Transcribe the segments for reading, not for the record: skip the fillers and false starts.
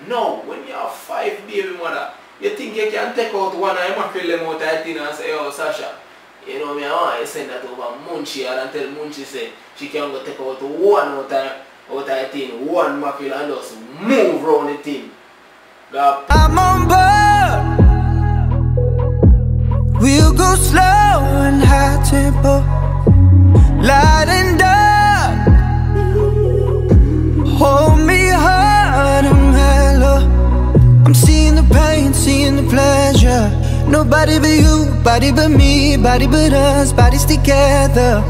Now, when you have 5 baby mother, you think you can take out one of your mackerel them out of the thing and say, oh Sasha, you know me, I want you send that over Munchie and tell Munchie say she can go take out one out of the thing, one mackerel and just move around the thing. I'm on board. We'll go slow and high tempo, light and dark. Hold me hard and mellow. I'm seeing the pain, seeing the pleasure. Nobody but you, body but me, body but us, bodies together.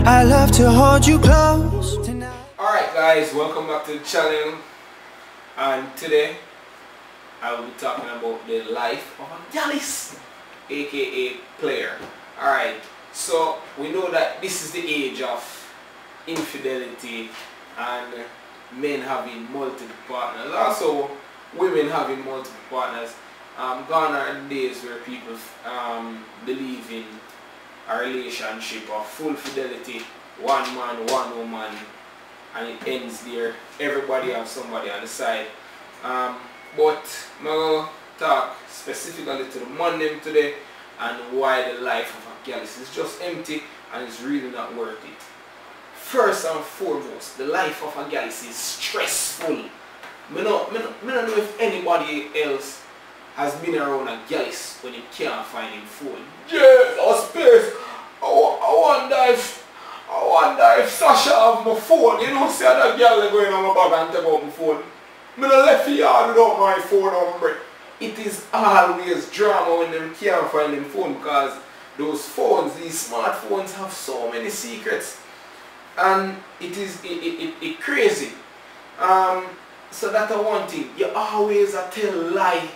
I love to hold you close tonight. Alright guys, welcome back to the channel. And today I will be talking about the life of a Gyalis, aka player. Alright, so we know that this is the age of infidelity and men having multiple partners, also women having multiple partners. Gone are the days where people believe in a relationship of full fidelity, one man, one woman, and it ends there. Everybody has somebody on the side. But I'm going to talk specifically to the man them today and why the life of a Gyalis is just empty and it's really not worth it. First and foremost, the life of a Gyalis is stressful. I don't know if anybody else has been around a Gyalis when he can't find him phone. Yes, a space. I wonder if Sasha have my phone. You know, see that girl going on my bag and take out my phone. I don't left the yard without my phone number. It is always drama when they can't find them phone because those phones, these smartphones have so many secrets. And it is crazy. So that's one thing. You always tell lie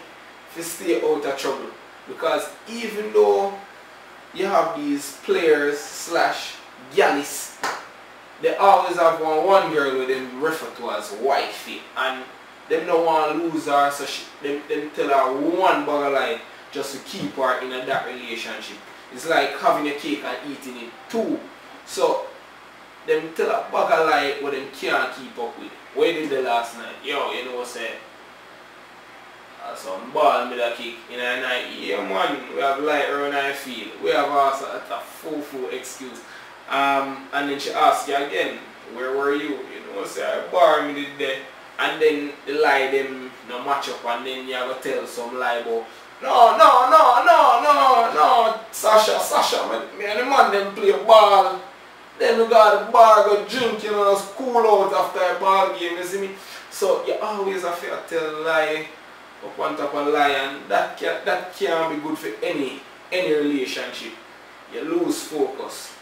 to stay out of trouble. Because even though you have these players slash Gyalis, they always have one girl with them refer to as wifey, and them don't want to lose her, so them tell her one bag of lie just to keep her in that relationship. It's like having a cake and eating it too. So them tell a bag of lie what them can't keep up with. What did the last night? Yo, you know what I said? Some ball with a kick in a night. Yeah man, we have light around our field. We have also a full excuse. And then she asked you again, where were you? You know, say I bar me there. And then the lie them no match up and then you have to tell some lie about no, Sasha, me and the man them play ball. Then we got the bar, go drink, you know, just cool out after a ball game, you see me? So you always have to tell a lie up on top of a lie, and that can't be good for any relationship. You lose focus.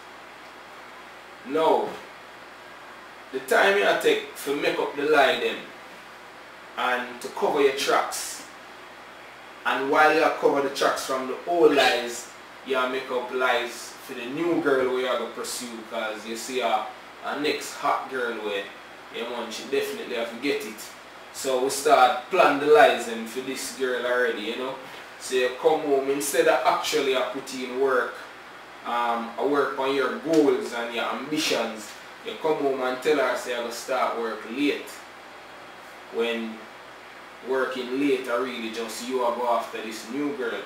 Now, the time you take to make up the lie then and to cover your tracks, and while you cover the tracks from the old lies, you make up lies for the new girl where you are going to pursue, because you see a next hot girl where you want, she definitely have to get it. So we start plan the lies and for this girl already, you know. So you come home, instead of actually putting in work, work on your goals and your ambitions, you come home and tell her say I will start work late. When working late are really just you are go after this new girl.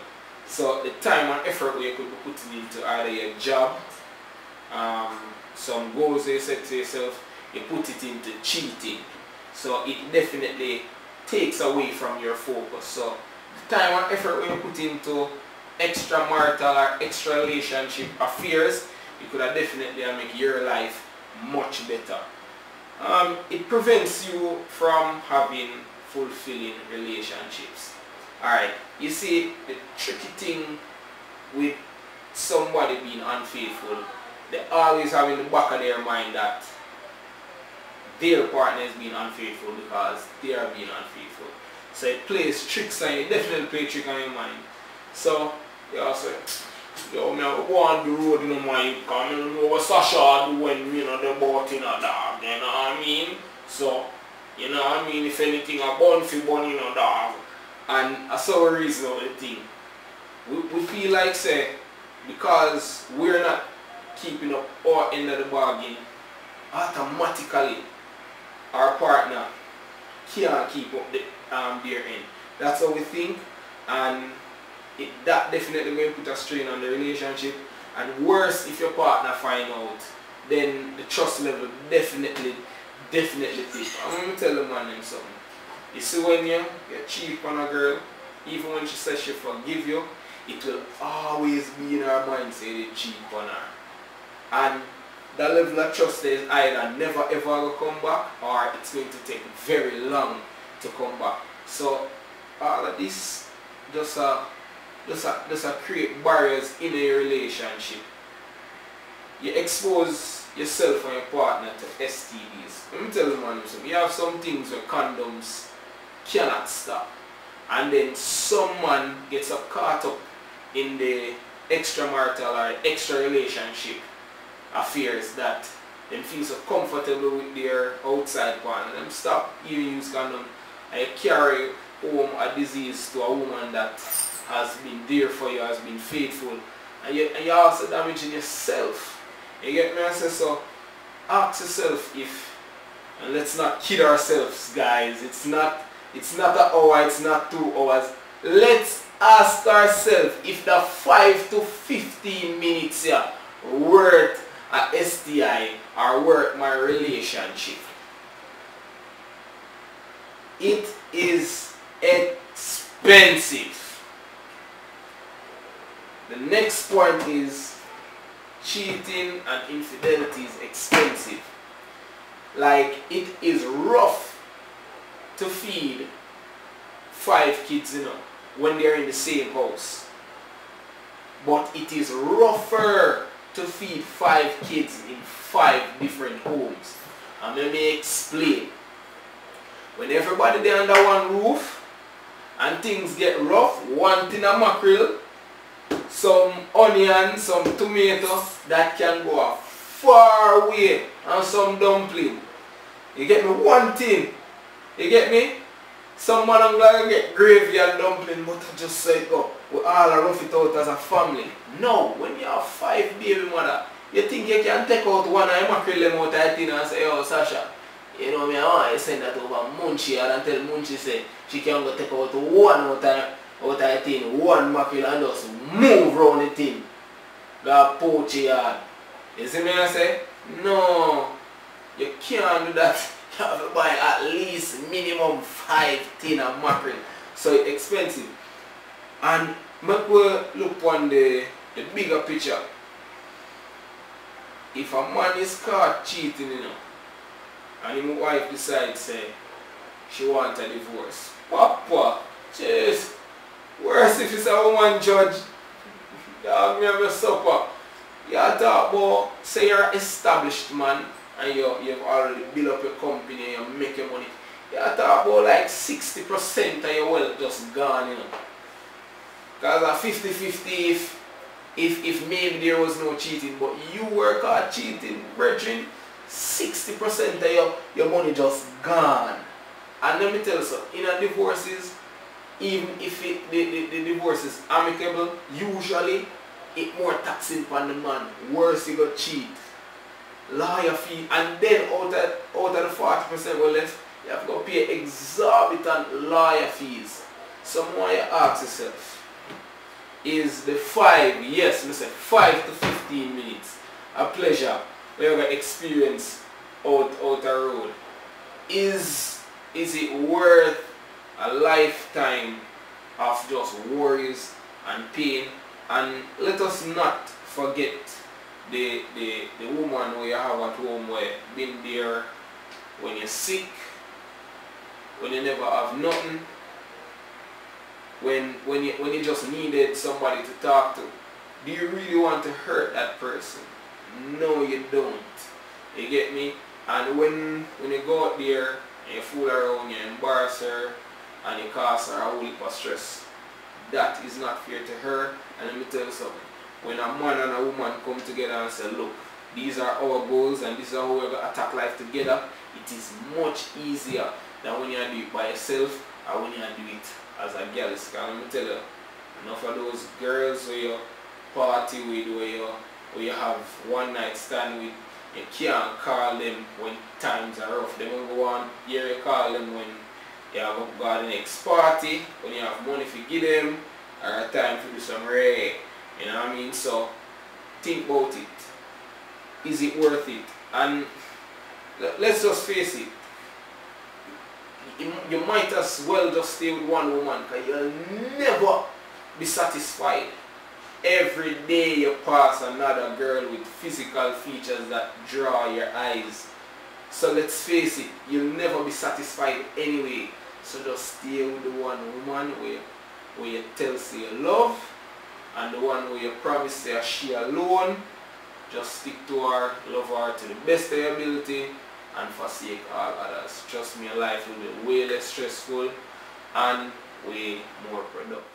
So the time and effort you could be putting into either your job, some goals you set to yourself, you put it into cheating. So it definitely takes away from your focus. So the time and effort you put into extramarital or extra relationship affairs, you could have definitely make your life much better. It prevents you from having fulfilling relationships. Alright, you see the tricky thing with somebody being unfaithful, they always have in the back of their mind that their partner is being unfaithful because they are being unfaithful. So it plays tricks on you, definitely play trick on your mind. So you also, yo, man, I go on the road, you know, man, because I don't know what Sasha do when, you know, they're bought in a dog, you know what I mean? So, you know what I mean, if anything, a bun for bun, you know, dog. And I saw a reason of the thing. We feel like, say, because we're not keeping up our end of the bargain, automatically our partner can't keep up their end. That's how we think, and that definitely will put a strain on the relationship. And worse, if your partner find out, then the trust level definitely dip. I'm going to tell the man something. You see, when you cheat on a girl, even when she says she forgive you, it will always be in her mind say they cheat on her. And that level of trust is either never ever will come back, or it's going to take very long to come back. So all of this just create barriers in a relationship. You expose yourself and your partner to STDs. Let me tell you, man, you have some things where condoms cannot stop, and then someone gets caught up in the extramarital or extra relationship affairs that them feel so comfortable with their outside partner. Them stop even use condom, and you carry home a disease to a woman that has been there for you, has been faithful, and you're also damaging yourself. You get me? I say, so ask yourself if, and let's not kid ourselves, guys, it's not an hour, it's not 2 hours. Let's ask ourselves if the 5 to 15 minutes here worth a STI or worth my relationship. It is expensive. The next point is cheating and infidelity is expensive. Like, it is rough to feed 5 kids, when they're in the same house. But it is rougher to feed 5 kids in 5 different homes. And let me explain. When everybody there under one roof and things get rough, one tin of mackerel, some onion, some tomato, that can go a far way, and some dumpling. You get me? One thing. You get me? Some man I'm gonna get gravy and dumpling, but I just say go. We all rough it out as a family. No, when you have 5 baby mother, you think you can take out one of your mackerel out of the tin and say, oh Sasha, you know me, I want to send that over Munchie and tell Munchie say she can go take out one out of the tin, one mackerel, and just move around the tin. Go poach yard. You see me I say? No, you can't do that. You have to buy at least minimum 5 tin of mackerel. So it's expensive. And make we look on the bigger picture. If a man is caught cheating, and his wife decides say she wants a divorce, Papa, jeez, worse if it's a woman judge. Dog, me have a supper. You talk about, say you're an established man and you've already built up your company and you make your money. You talk about like 60% of your wealth just gone, Because a 50-50 if maybe there was no cheating, but you work hard cheating, brethren, 60% of your money just gone. And let me tell you something, in a divorces, even if the divorce is amicable, usually it more taxing on the man. Worse, you got cheat, lawyer fee, and then out of the 40% well left, you have to go pay exorbitant lawyer fees. So why you ask yourself, is the 5, yes, listen, 5 to 15 minutes a pleasure we have experience out the road? Is it worth a lifetime of just worries and pain? And let us not forget the woman who you have at home where been there when you're sick, when you never have nothing, when you just needed somebody to talk to. Do you really want to hurt that person? No, you don't. You get me? And when you go out there and you fool around, you embarrass her and you cause her a whole heap of stress, that is not fair to her. And let me tell you something. When a man and a woman come together and say, look, these are our goals and this is how we're going to attack life together, it is much easier than when you do it by yourself or when you do it as a girl. Because let me tell you, enough of those girls where you party with, where you have one night stand with, you can't call them when times are rough. They will go on, you call them when you have to go to the next party, when you have money to give them, or time to do some rare. You know what I mean? So think about it. Is it worth it? And let's just face it. You might as well just stay with one woman because you'll never be satisfied. Every day you pass another girl with physical features that draw your eyes. So let's face it, you'll never be satisfied anyway. So just stay with the one woman where you tell say you love, and the one where you promise say she alone. Just stick to her, love her to the best of your ability, and forsake all others. Trust me, your life will be way less stressful and way more productive.